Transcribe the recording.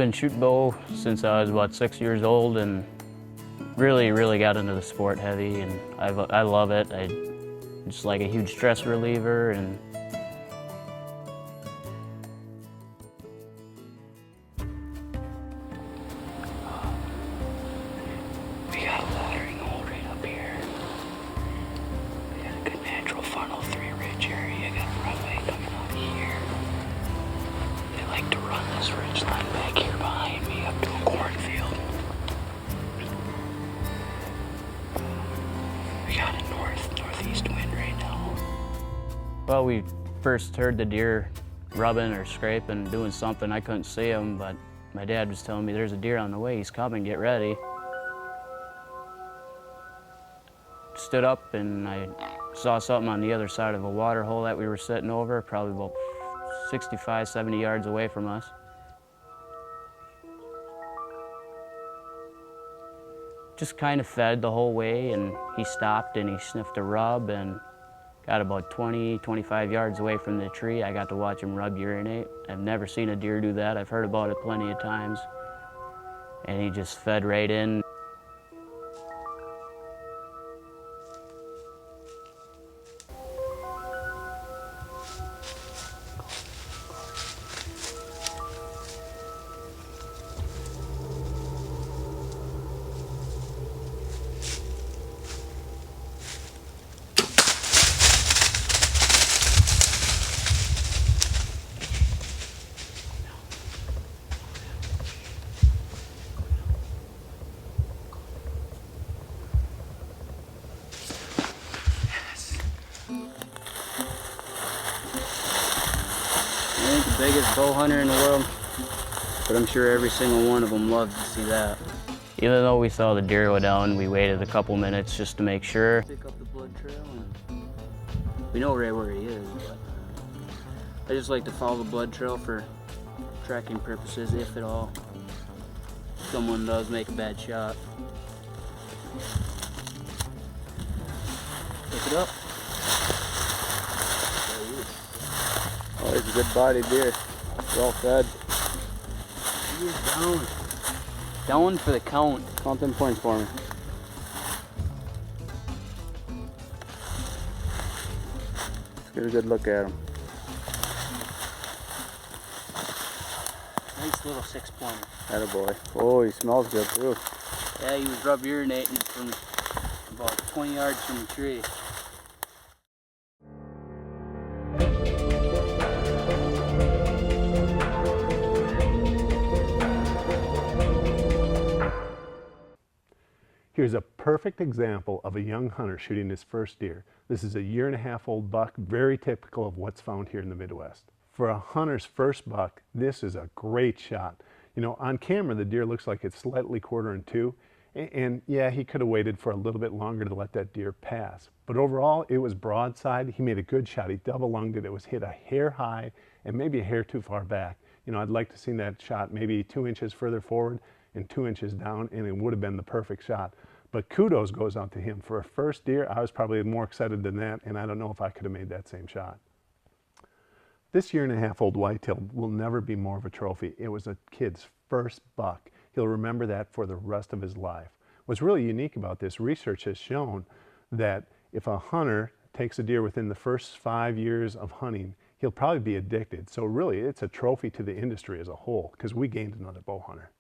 been shooting bow since I was about 6 years old, and really got into the sport heavy, and I love it. It's like a huge stress reliever, and we got a watering hole right up here. We got a good natural funnel, 3-ridge area. Got a runway coming out here. They like to run this ridge line back here behind me up to a cornfield. We got a northeast wind right now. well, we first heard the deer rubbing or scraping, doing something. I couldn't see him, but my dad was telling me there's a deer on the way, he's coming, get ready. Stood up and I saw something on the other side of a water hole that we were sitting over, probably about 65, 70 yards away from us. Just kind of fed the whole way, and he stopped and he sniffed a rub and got about 20, 25 yards away from the tree. I got to watch him rub urinate. I've never seen a deer do that. I've heard about it plenty of times. And he just fed right in. I ain't the biggest bow hunter in the world, but I'm sure every single one of them loves to see that. Even though we saw the deer go down, we waited a couple minutes just to make sure. Pick up the blood trail, and we know right where he is, but I just like to follow the blood trail for tracking purposes, if at all. Someone does make a bad shot. Pick it up. Oh, he's a good body deer. Well fed. He is down. Down for the count. Count them points for me. Let's get a good look at him. Nice little 6-pointer. Attaboy. Oh, he smells good too. Yeah, he was rub urinating from about 20 yards from the tree. Here's a perfect example of a young hunter shooting his first deer. This is a 1.5-year-old buck, very typical of what's found here in the Midwest. For a hunter's first buck, this is a great shot. You know, on camera the deer looks like it's slightly quarter in two, and yeah, he could have waited for a little bit longer to let that deer pass. But overall, it was broadside. He made a good shot. He double lunged it. It was hit a hair high and maybe a hair too far back. You know, I'd like to see that shot maybe 2 inches further forward and 2 inches down, and it would have been the perfect shot. But kudos goes out to him. For a first deer, I was probably more excited than that, and I don't know if I could have made that same shot. This 1.5-year-old whitetail will never be more of a trophy. It was a kid's first buck. He'll remember that for the rest of his life. What's really unique about this, research has shown that if a hunter takes a deer within the first 5 years of hunting, he'll probably be addicted. So really, it's a trophy to the industry as a whole, because we gained another bow hunter.